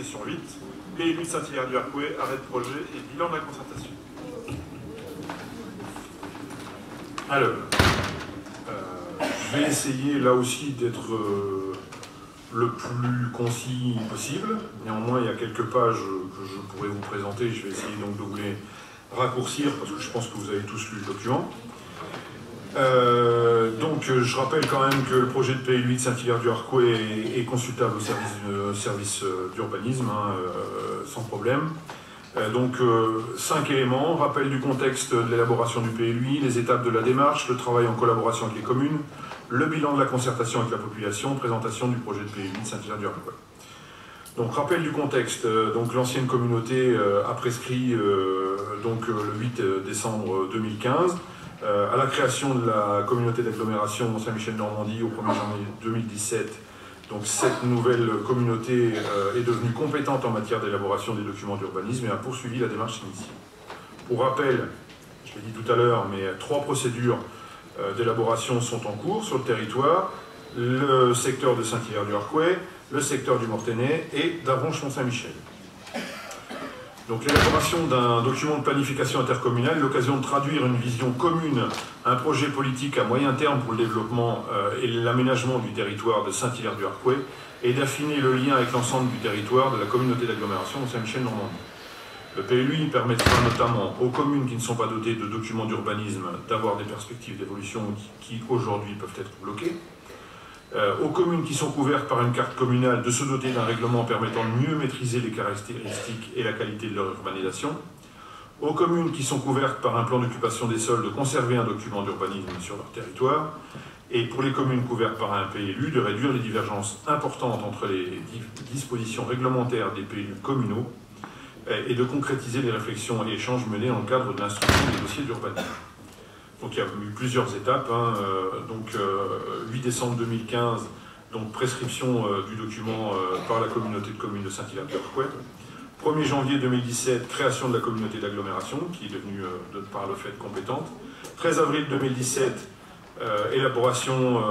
section 8, PLU de Saint-Hilaire-du-Harcouët, arrêt de projet et bilan de la concertation. Alors, je vais essayer là aussi d'être le plus concis possible. Néanmoins, il y a quelques pages que je pourrais vous présenter. Je vais essayer donc de vous les raccourcir parce que je pense que vous avez tous lu le document. Donc je rappelle quand même que le projet de PLU de Saint-Hilaire-du-Harcouët est consultable au service d'urbanisme, sans problème. Donc 5 éléments: rappel du contexte de l'élaboration du PLUI, les étapes de la démarche, le travail en collaboration avec les communes, le bilan de la concertation avec la population, présentation du projet de PLUI de Saint-Hilaire-du-Harcouët. Donc rappel du contexte, donc l'ancienne communauté a prescrit le 8 décembre 2015 à la création de la communauté d'agglomération Saint-Michel-Normandie au 1er janvier 2017. Donc cette nouvelle communauté est devenue compétente en matière d'élaboration des documents d'urbanisme et a poursuivi la démarche initiée. Pour rappel, je l'ai dit tout à l'heure, mais 3 procédures d'élaboration sont en cours sur le territoire: le secteur de Saint-Hilaire-du-Harcouët, le secteur du Mortainais et d'Avranches-Mont-Saint-Michel. Donc l'élaboration d'un document de planification intercommunale, l'occasion de traduire une vision commune, un projet politique à moyen terme pour le développement et l'aménagement du territoire de Saint-Hilaire-du-Harcouët et d'affiner le lien avec l'ensemble du territoire de la communauté d'agglomération de Saint-Michel-Normandie. Le PLUI permettra notamment aux communes qui ne sont pas dotées de documents d'urbanisme d'avoir des perspectives d'évolution qui aujourd'hui peuvent être bloquées. Aux communes qui sont couvertes par une carte communale de se doter d'un règlement permettant de mieux maîtriser les caractéristiques et la qualité de leur urbanisation. Aux communes qui sont couvertes par un plan d'occupation des sols de conserver un document d'urbanisme sur leur territoire. Et pour les communes couvertes par un PLU, de réduire les divergences importantes entre les dispositions réglementaires des PLU communaux et de concrétiser les réflexions et échanges menés dans le cadre de l'instruction des dossiers d'urbanisme. Donc il y a eu plusieurs étapes. 8 décembre 2015, donc prescription du document par la communauté de communes de Saint-Hilaire-du-Harcouët. 1er janvier 2017, création de la communauté d'agglomération, qui est devenue par le fait compétente. 13 avril 2017, élaboration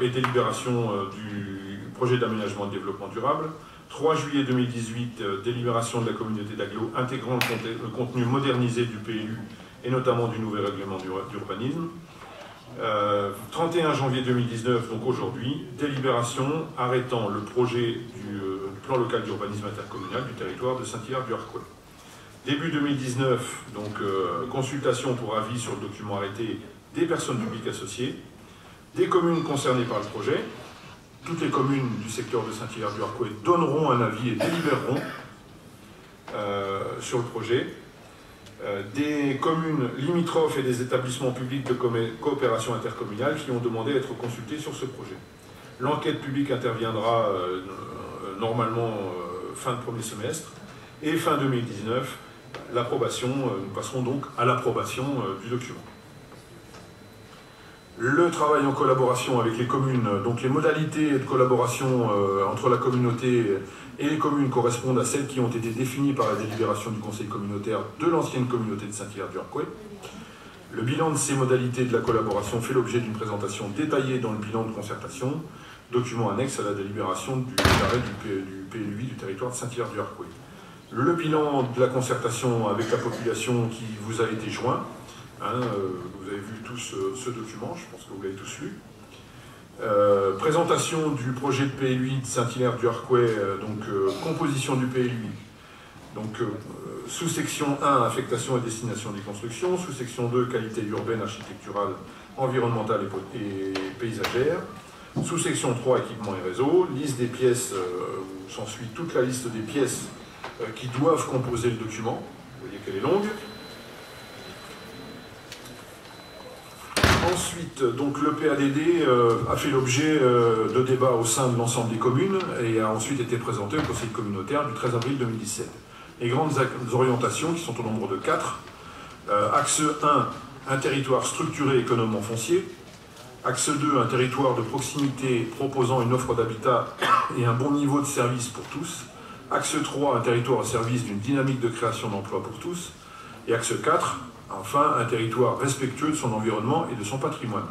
et délibération du projet d'aménagement et de développement durable. 3 juillet 2018, délibération de la communauté d'agglo intégrant le contenu modernisé du PLU et notamment du nouvel règlement d'urbanisme. 31 janvier 2019, donc aujourd'hui, délibération arrêtant le projet du plan local d'urbanisme intercommunal du territoire de Saint-Hilaire-du-Harcouët. Début 2019, donc consultation pour avis sur le document arrêté des personnes publiques associées, des communes concernées par le projet. Toutes les communes du secteur de Saint-Hilaire-du-Harcouët donneront un avis et délibéreront sur le projet. Des communes limitrophes et des établissements publics de coopération intercommunale qui ont demandé à être consultés sur ce projet. L'enquête publique interviendra normalement fin de premier semestre et fin 2019, l'approbation, nous passerons donc à l'approbation du document. Le travail en collaboration avec les communes, donc les modalités de collaboration entre la communauté et les communes correspondent à celles qui ont été définies par la délibération du conseil communautaire de l'ancienne communauté de Saint-Hilaire-du-Harcouët. Le bilan de ces modalités de la collaboration fait l'objet d'une présentation détaillée dans le bilan de concertation, document annexe à la délibération du arrêt du PLUI du territoire de Saint-Hilaire-du-Harcouët. Le bilan de la concertation avec la population qui vous a été joint. Vous avez vu tous ce document, je pense que vous l'avez tous lu. Présentation du projet de PLUI de Saint-Hilaire-du-Harcouët, composition du PLUI. Sous-section 1, affectation et destination des constructions. Sous-section 2, qualité urbaine, architecturale, environnementale et paysagère. Sous-section 3, équipement et réseau. Liste des pièces, où s'ensuit toute la liste des pièces qui doivent composer le document. Vous voyez qu'elle est longue. Ensuite, donc, le PADD a fait l'objet de débats au sein de l'ensemble des communes et a ensuite été présenté au conseil communautaire du 13 avril 2017. Les grandes orientations, qui sont au nombre de 4. Axe 1, un territoire structuré économiquement foncier. Axe 2, un territoire de proximité proposant une offre d'habitat et un bon niveau de service pour tous. Axe 3, un territoire au service d'une dynamique de création d'emplois pour tous. Et axe 4, enfin, un territoire respectueux de son environnement et de son patrimoine.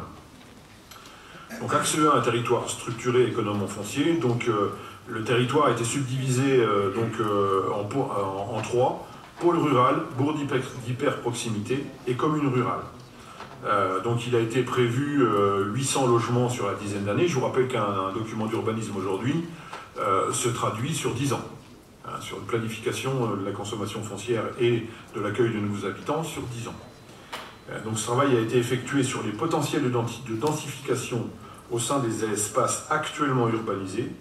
Donc axe 1, un territoire structuré économiquement foncier. Donc Le territoire a été subdivisé en trois: pôle rural, bourg d'hyper-proximité et commune rurale. Donc il a été prévu 800 logements sur la dizaine d'années. Je vous rappelle qu'un document d'urbanisme aujourd'hui se traduit sur 10 ans, hein, sur une planification de la consommation foncière et de l'accueil de nouveaux habitants sur 10 ans. Donc ce travail a été effectué sur les potentiels de densification au sein des espaces actuellement urbanisés.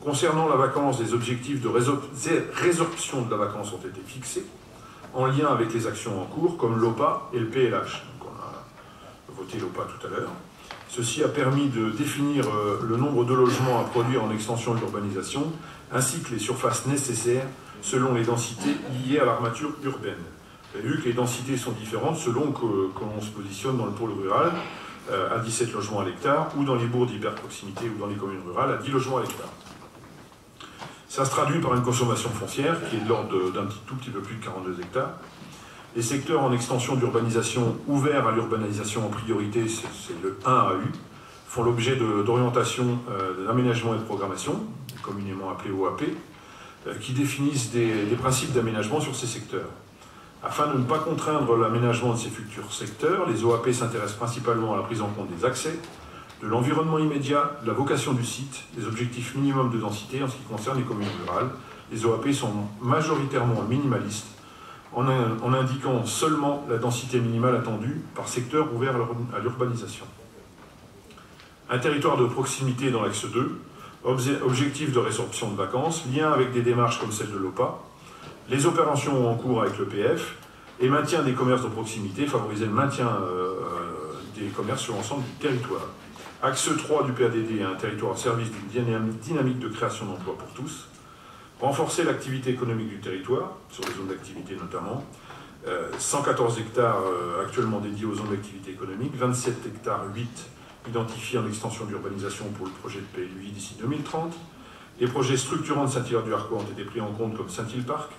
Concernant la vacance, des objectifs de résorption de la vacance ont été fixés en lien avec les actions en cours comme l'OPA et le PLH. Donc on a voté l'OPA tout à l'heure. Ceci a permis de définir le nombre de logements à produire en extension de l'urbanisation ainsi que les surfaces nécessaires selon les densités liées à l'armature urbaine. Vous avez vu que les densités sont différentes selon que l'on se positionne dans le pôle rural à 17 logements à l'hectare ou dans les bourgs d'hyperproximité ou dans les communes rurales à 10 logements à l'hectare. Ça se traduit par une consommation foncière qui est de l'ordre d'un tout petit peu plus de 42 hectares. Les secteurs en extension d'urbanisation ouverts à l'urbanisation en priorité, c'est le 1 à U, font l'objet d'orientations d'aménagement et de programmation, communément appelées OAP, qui définissent des principes d'aménagement sur ces secteurs. Afin de ne pas contraindre l'aménagement de ces futurs secteurs, les OAP s'intéressent principalement à la prise en compte des accès, de l'environnement immédiat, de la vocation du site, des objectifs minimums de densité en ce qui concerne les communes rurales. Les OAP sont majoritairement minimalistes, en indiquant seulement la densité minimale attendue par secteur ouvert à l'urbanisation. Un territoire de proximité dans l'axe 2, objectif de résorption de vacances, lien avec des démarches comme celle de l'OPA, les opérations en cours avec l'EPF et maintien des commerces de proximité, favoriser le maintien des commerces sur l'ensemble du territoire. Axe 3 du PADD, un territoire au service d'une dynamique de création d'emplois pour tous. Renforcer l'activité économique du territoire, sur les zones d'activité notamment. 114 hectares actuellement dédiés aux zones d'activité économique, 27 hectares 8 identifiés en extension d'urbanisation pour le projet de PLUI d'ici 2030. Les projets structurants de Saint-Hilaire-du-Harcouët ont été pris en compte comme Saint-Hilaire-Parc.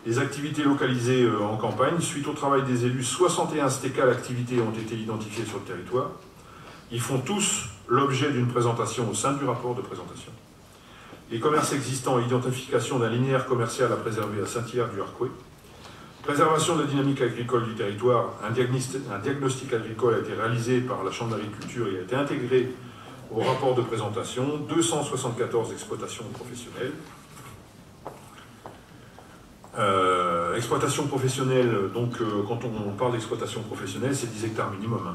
Les activités localisées en campagne, suite au travail des élus, 61 STECA d'activités ont été identifiées sur le territoire. Ils font tous l'objet d'une présentation au sein du rapport de présentation. Les commerces existants et identification d'un linéaire commercial à préserver à Saint-Hilaire-du-Harcouët. Préservation de la dynamique agricole du territoire. Un diagnostic agricole a été réalisé par la Chambre d'agriculture et a été intégré au rapport de présentation. 274 exploitations professionnelles. Exploitation professionnelle, donc quand on parle d'exploitation professionnelle, c'est 10 hectares minimum.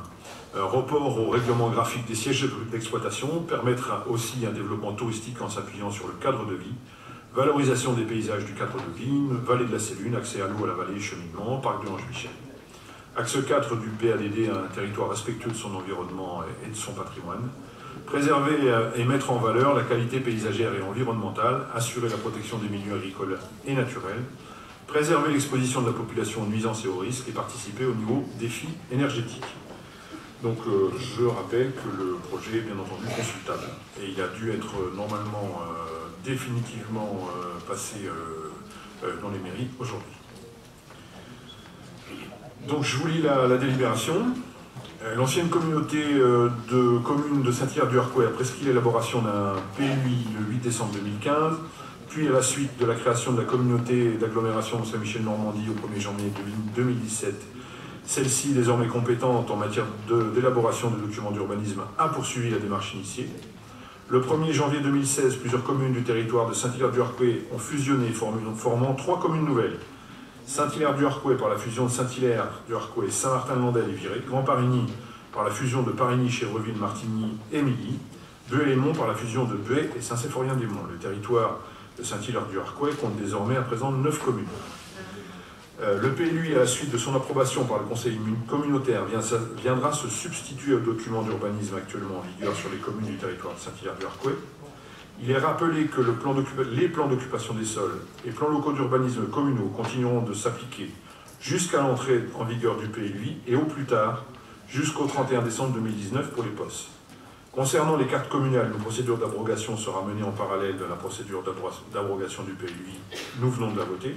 Report au règlement graphique des sièges d'exploitation, permettre aussi un développement touristique en s'appuyant sur le cadre de vie, valorisation des paysages du cadre de vie, vallée de la Célune, accès à l'eau à la vallée, cheminement, parc de Ange-Michel. Axe 4 du PADD, un territoire respectueux de son environnement et de son patrimoine. Préserver et mettre en valeur la qualité paysagère et environnementale, assurer la protection des milieux agricoles et naturels, préserver l'exposition de la population aux nuisances et aux risques et participer au niveau défi énergétique. Donc je rappelle que le projet est bien entendu consultable et il a dû être normalement définitivement passé dans les mairies aujourd'hui. Donc je vous lis la délibération. L'ancienne communauté de communes de Saint-Hilaire-du-Harcouët a prescrit l'élaboration d'un PLUI le 8 décembre 2015, puis à la suite de la création de la communauté d'agglomération de Saint-Michel-Normandie au 1er janvier 2017, celle-ci, désormais compétente en matière d'élaboration de documents d'urbanisme, a poursuivi la démarche initiée. Le 1er janvier 2016, plusieurs communes du territoire de Saint-Hilaire-du-Harcouët ont fusionné, formant 3 communes nouvelles. Saint-Hilaire-du-Harcouët par la fusion de Saint-Hilaire-du-Harcouët, Saint-Martin-de-Landelle et Viré, Grand-Parigny par la fusion de Parigny, Chèvreville, Martigny et Milly, Buet-les-Monts par la fusion de Buet et Saint-Symphorien-des-Monts. Le territoire de Saint-Hilaire-du-Harcouët compte désormais à présent 9 communes. Le PLUI, à la suite de son approbation par le Conseil communautaire, viendra se substituer au document d'urbanisme actuellement en vigueur sur les communes du territoire de Saint-Hilaire-du-Harcouët. Il est rappelé que les plans d'occupation des sols et plans locaux d'urbanisme communaux continueront de s'appliquer jusqu'à l'entrée en vigueur du PLUI et au plus tard jusqu'au 31 décembre 2019 pour les POS. Concernant les cartes communales, une procédure d'abrogation sera menée en parallèle de la procédure d'abrogation du PLUI. Nous venons de la voter.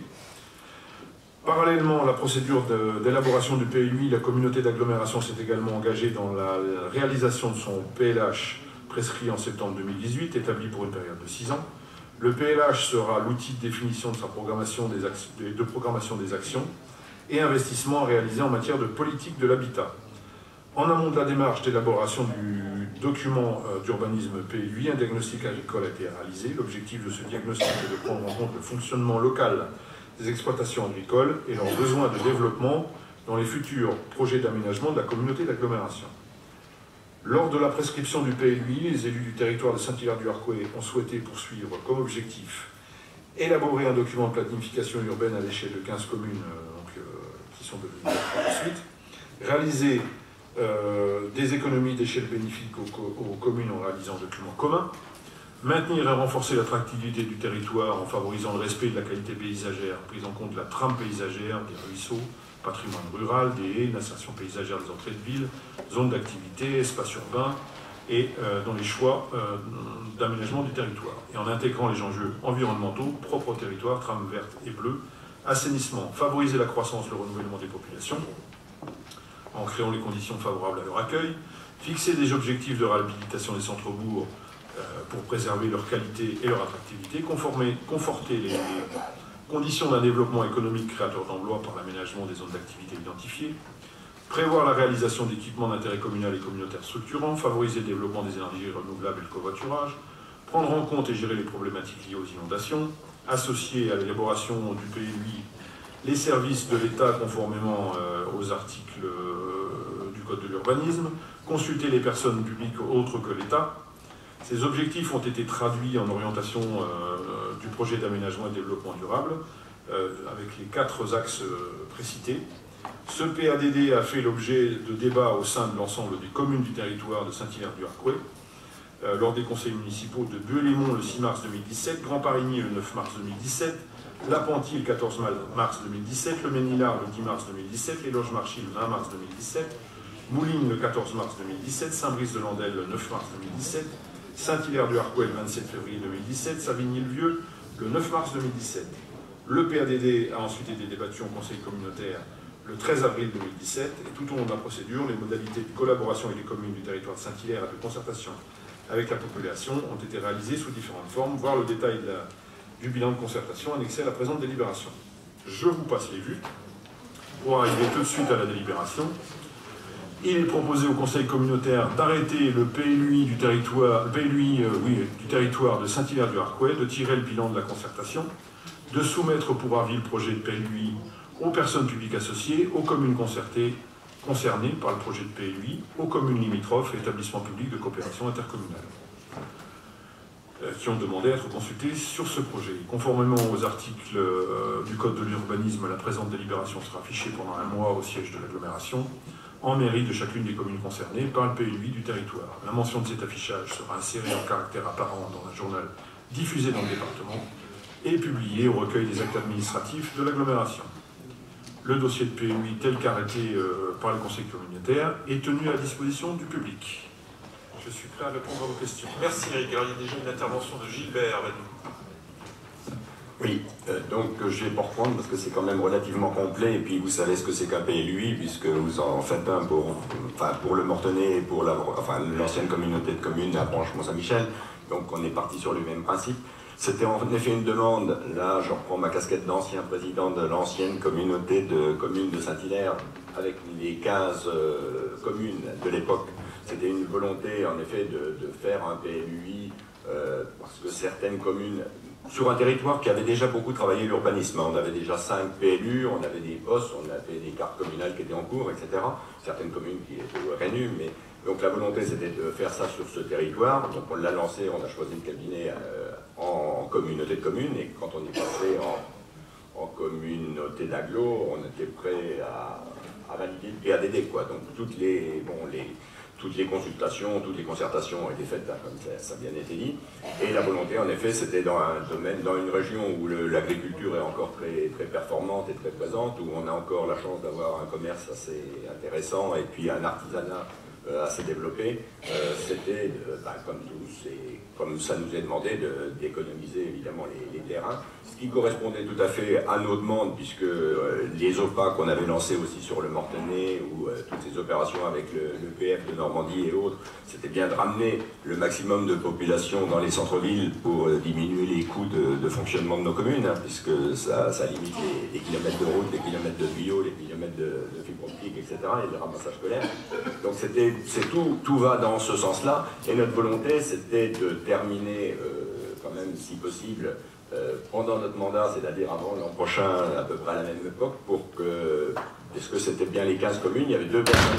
Parallèlement à la procédure d'élaboration du PLUI, la communauté d'agglomération s'est également engagée dans la réalisation de son PLH prescrit en septembre 2018, établi pour une période de 6 ans. Le PLH sera l'outil de définition de sa programmation des actions et investissements réalisés en matière de politique de l'habitat. En amont de la démarche d'élaboration du document d'urbanisme PLUI, un diagnostic agricole a été réalisé. L'objectif de ce diagnostic est de prendre en compte le fonctionnement local des exploitations agricoles et leurs besoins de développement dans les futurs projets d'aménagement de la communauté d'agglomération. Lors de la prescription du PLUI, les élus du territoire de Saint-Hilaire-du-Harcouët ont souhaité poursuivre comme objectif élaborer un document de planification urbaine à l'échelle de 15 communes qui sont devenues ensuite, réaliser des économies d'échelle bénéfique aux communes en réalisant un document commun, maintenir et renforcer l'attractivité du territoire en favorisant le respect de la qualité paysagère, prise en compte de la trame paysagère, des ruisseaux, patrimoine rural, des haies, l'insertion paysagère des entrées de ville, zones d'activité, espaces urbains, et dans les choix d'aménagement du territoire. Et en intégrant les enjeux environnementaux, propres au territoire, trame verte et bleue, assainissement, favoriser la croissance, le renouvellement des populations, en créant les conditions favorables à leur accueil, fixer des objectifs de réhabilitation des centres-bourgs pour préserver leur qualité et leur attractivité, conforter les conditions d'un développement économique créateur d'emplois par l'aménagement des zones d'activité identifiées, prévoir la réalisation d'équipements d'intérêt communal et communautaire structurants, favoriser le développement des énergies renouvelables et le covoiturage, prendre en compte et gérer les problématiques liées aux inondations, associer à l'élaboration du PLUI les services de l'État conformément aux articles du Code de l'urbanisme, consulter les personnes publiques autres que l'État. Ces objectifs ont été traduits en orientation du projet d'aménagement et de développement durable, avec les 4 axes précités. Ce PADD a fait l'objet de débats au sein de l'ensemble des communes du territoire de Saint-Hilaire-du-Harcouët, lors des conseils municipaux de Bueux-les-Monts le 6 mars 2017, Grand-Parigny le 9 mars 2017, Lapentie le 14 mars 2017, le Ménilard le 10 mars 2017, les Loges-Marchis le 20 mars 2017, Moulines le 14 mars 2017, Saint-Brice-de-Landelle le 9 mars 2017, Saint-Hilaire-du-Harcouët le 27 février 2017, Savigny-le-Vieux le 9 mars 2017. Le PADD a ensuite été débattu en conseil communautaire le 13 avril 2017, et tout au long de la procédure, les modalités de collaboration avec les communes du territoire de Saint-Hilaire et de concertation avec la population ont été réalisées sous différentes formes, voire le détail du bilan de concertation annexé à la présente délibération. Je vous passe les vues pour arriver tout de suite à la délibération. Il est proposé au conseil communautaire d'arrêter le PLUI du territoire, du territoire de Saint-Hilaire-du-Harcouët, de tirer le bilan de la concertation, de soumettre pour avis le projet de PLUI aux personnes publiques associées, aux communes concernées par le projet de PLUI, aux communes limitrophes et établissements publics de coopération intercommunale, qui ont demandé à être consultés sur ce projet. Conformément aux articles du Code de l'urbanisme, la présente délibération sera affichée pendant un mois au siège de l'agglomération, en mairie de chacune des communes concernées par le PLUI du territoire. La mention de cet affichage sera insérée en caractère apparent dans un journal diffusé dans le département et publié au recueil des actes administratifs de l'agglomération. Le dossier de PLUI tel qu'arrêté par le conseil communautaire est tenu à disposition du public. Je suis prêt à répondre à vos questions. Merci Eric. Alors, il y a déjà une intervention de Gilbert Vadou. Oui, donc je vais pas reprendre parce que c'est quand même relativement complet et puis vous savez ce que c'est qu'un PLUI puisque vous en faites un pour le Mortenay et pour l'ancienne communauté de communes, la branche Mont-Saint-Michel. Donc on est parti sur le même principe. C'était en effet une demande, là je reprends ma casquette d'ancien président de l'ancienne communauté de communes de Saint-Hilaire avec les 15 communes de l'époque. C'était une volonté en effet de faire un PLUI parce que certaines communes, sur un territoire qui avait déjà beaucoup travaillé l'urbanisme, on avait déjà 5 PLU, on avait des postes, on avait des cartes communales qui étaient en cours, etc. Certaines communes qui étaient au RNU, mais donc la volonté c'était de faire ça sur ce territoire. Donc on l'a lancé, on a choisi le cabinet en communauté de communes, et quand on est passé en communauté d'agglo, on était prêt à valider le PADD, quoi. Donc toutes les consultations, toutes les concertations ont été faites, hein, comme ça a bien été dit. Et la volonté, en effet, c'était dans un domaine, dans une région où l'agriculture est encore très, très performante et très présente, où on a encore la chance d'avoir un commerce assez intéressant et puis un artisanat assez développé. C'était, comme tous, comme ça nous est demandé d'économiser évidemment les terrains, ce qui correspondait tout à fait à nos demandes, puisque les OPA qu'on avait lancés aussi sur le Mortenay, ou toutes ces opérations avec le PF de Normandie et autres, c'était bien de ramener le maximum de population dans les centres-villes pour diminuer les coûts de fonctionnement de nos communes, hein, puisque ça limite les kilomètres de route, les kilomètres de tuyaux, les kilomètres de fibre optique, etc., et le ramassage scolaire. Donc tout va dans ce sens-là, et notre volonté c'était de terminer quand même, si possible, pendant notre mandat, c'est-à-dire avant l'an prochain, à peu près à la même époque, pour que, est-ce que c'était bien les 15 communes, il y avait 2 personnes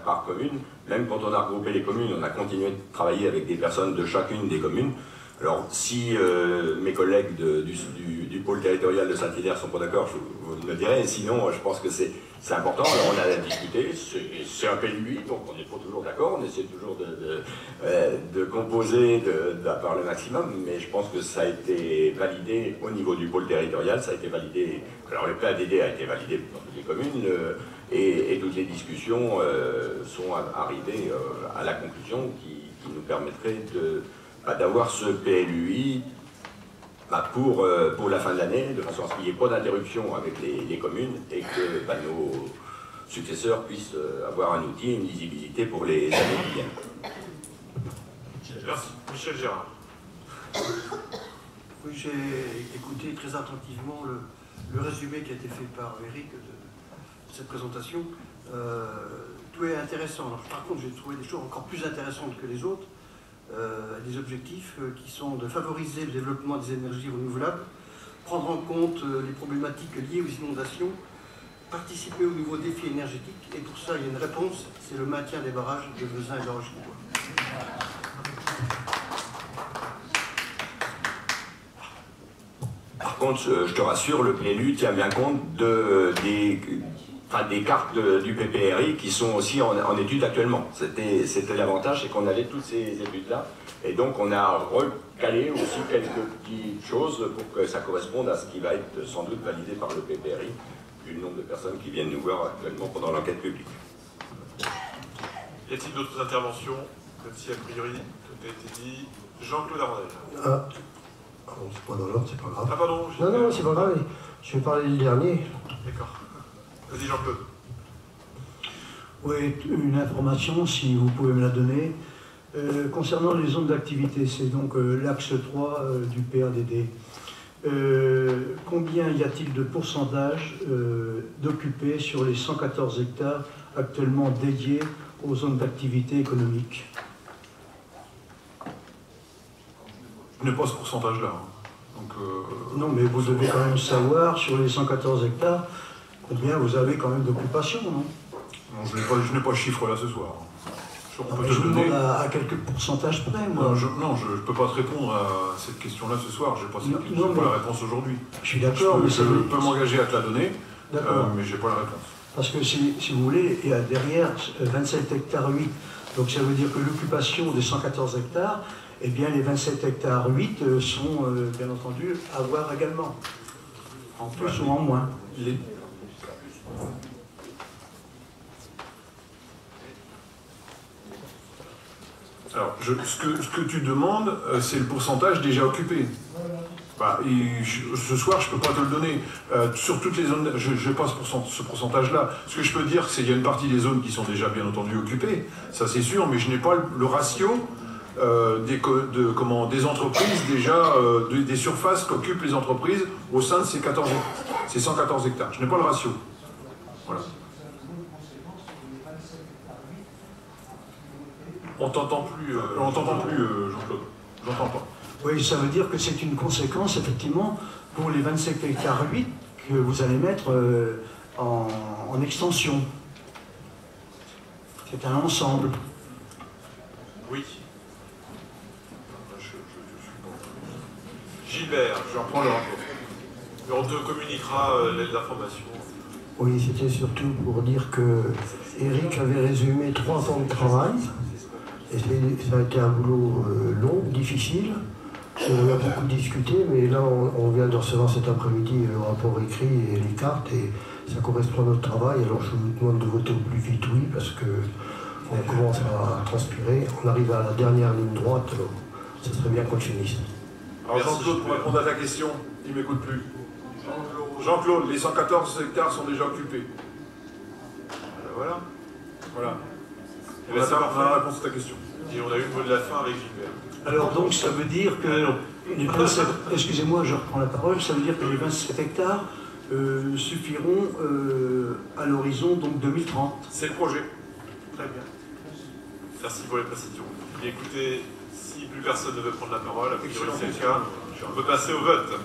par commune, même quand on a regroupé les communes, on a continué de travailler avec des personnes de chacune des communes. Alors, si mes collègues du pôle territorial de Saint-Hilaire ne sont pas d'accord, vous me le direz, sinon, je pense que c'est important. Alors, on a discuté, c'est un PLUI, donc on n'est pas toujours d'accord, on essaie toujours de composer par le maximum, mais je pense que ça a été validé au niveau du pôle territorial, ça a été validé, alors le PADD a été validé dans toutes les communes, et toutes les discussions sont arrivées à la conclusion qui nous permettrait d'avoir ce PLUI pour la fin de l'année, de façon à ce qu'il n'y ait pas d'interruption avec les communes et que nos successeurs puissent avoir un outil, une lisibilité pour les années qui viennent. Merci. Michel Gérard. Oui, j'ai écouté très attentivement le résumé qui a été fait par Eric de cette présentation. Tout est intéressant. Alors, par contre, j'ai trouvé des choses encore plus intéressantes que les autres. Des objectifs qui sont de favoriser le développement des énergies renouvelables, prendre en compte les problématiques liées aux inondations, participer aux nouveaux défis énergétiques, et pour ça il y a une réponse, c'est le maintien des barrages de Vezin et de La Roche-Beaubois. Par contre, je te rassure, le PLU tient bien compte des cartes du PPRI qui sont aussi en étude actuellement. C'était l'avantage, c'est qu'on avait toutes ces études-là. Et donc on a recalé aussi quelques petites choses pour que ça corresponde à ce qui va être sans doute validé par le PPRI, vu le nombre de personnes qui viennent nous voir actuellement pendant l'enquête publique. Y a-t-il d'autres interventions? Même si a priori tout a été dit. Jean-Claude Armandel. C'est pas dans l'ordre, c'est pas grave. Ah pardon. Non, c'est pas grave. Je vais parler du dernier. D'accord. Vas-y Jean-Claude. Oui, une information, si vous pouvez me la donner. Concernant les zones d'activité, c'est donc l'axe 3 du PADD. Combien y a-t-il de pourcentage d'occupés sur les 114 hectares actuellement dédiés aux zones d'activité économique? Je n'ai pas ce pourcentage-là. Donc, non, mais vous devez quand même savoir, sur les 114 hectares, combien vous avez quand même d'occupation, non? Non, je n'ai pas le chiffre là ce soir. On peut te je le vous donner. demande à quelques pourcentages près, moi. Non, je ne peux pas te répondre à cette question-là ce soir. Je n'ai pas la réponse aujourd'hui. Je suis d'accord, mais je peux m'engager à te la donner, mais je n'ai pas la réponse. Parce que si vous voulez, il y a derrière 27 hectares 8. Donc ça veut dire que l'occupation des 114 hectares, eh bien les 27 hectares 8 sont bien entendu à voir également. En plus ou en moins. Alors, ce que tu demandes, c'est le pourcentage déjà occupé. Bah, ce soir, je ne peux pas te le donner. Sur toutes les zones, je n'ai pas ce pourcentage-là. Ce que je peux dire, c'est qu'il y a une partie des zones qui sont déjà bien entendu occupées, ça c'est sûr, mais je n'ai pas le ratio des entreprises déjà, des surfaces qu'occupent les entreprises au sein de ces 114 hectares. Je n'ai pas le ratio. Voilà. On t'entend plus, Jean-Claude. J'entends pas. Oui, ça veut dire que c'est une conséquence, effectivement, pour les 27 hectares 8 que vous allez mettre en extension. C'est un ensemble. Oui. Gilbert, je reprends le rapport. Et on te communiquera l'information. Oui, c'était surtout pour dire que Eric avait résumé 3 temps de travail. Et ça a été un boulot long, difficile. On a beaucoup discuté, mais là, on vient de recevoir cet après-midi le rapport écrit et les cartes, et ça correspond à notre travail. Alors, je vous demande de voter au plus vite oui, parce qu'on commence à transpirer. On arrive à la dernière ligne droite ça serait bien qu'on le finisse. Alors Jean-Claude, pour répondre à ta question, il ne m'écoute plus. Jean-Claude, les 114 hectares sont déjà occupés. Voilà. Voilà. Et bien, c'est On a parfait. la réponse à ta question. Et on a eu le mot de la fin avec Gilbert. Alors donc ça veut dire que les 27, excusez-moi, je reprends la parole, ça veut dire que les 27 hectares suffiront à l'horizon donc 2030. C'est le projet. Très bien. Merci pour les précisions. Et écoutez, si plus personne ne veut prendre la parole, a priori c'est le cas, on peut passer au vote.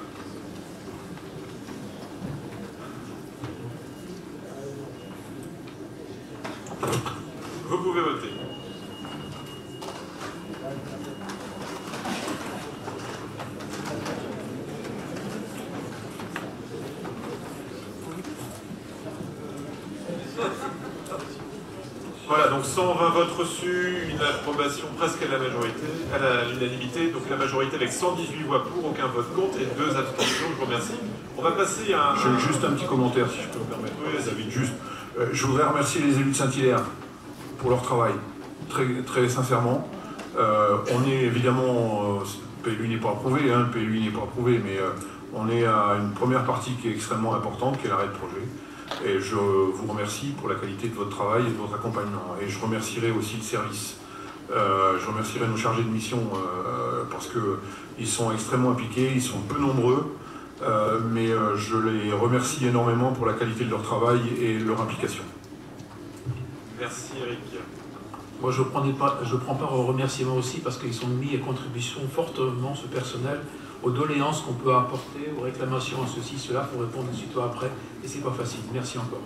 Vous pouvez voter. Voilà, donc 120 votes reçus, une approbation presque à la majorité, à l'unanimité, donc la majorité avec 118 voix pour, aucun vote contre et 2 abstentions, je vous remercie. On va passer à... J'ai juste un petit commentaire, si je peux me permettre. Oui, David, juste. Je voudrais remercier les élus de Saint-Hilaire pour leur travail, très, très sincèrement. On est évidemment, le PLU n'est pas approuvé, hein, le PLU n'est pas approuvé, mais on est à une première partie qui est extrêmement importante, qui est l'arrêt de projet. Et je vous remercie pour la qualité de votre travail et de votre accompagnement. Et je remercierai aussi le service. Je remercierai nos chargés de mission parce qu'ils sont extrêmement impliqués, ils sont peu nombreux, mais je les remercie énormément pour la qualité de leur travail et leur implication. Merci Eric. Moi, je prends part aux remerciements aussi parce qu'ils ont mis à contribution fortement ce personnel aux doléances qu'on peut apporter, aux réclamations à ceci, cela, pour répondre aussitôt après. Et c'est pas facile. Merci encore.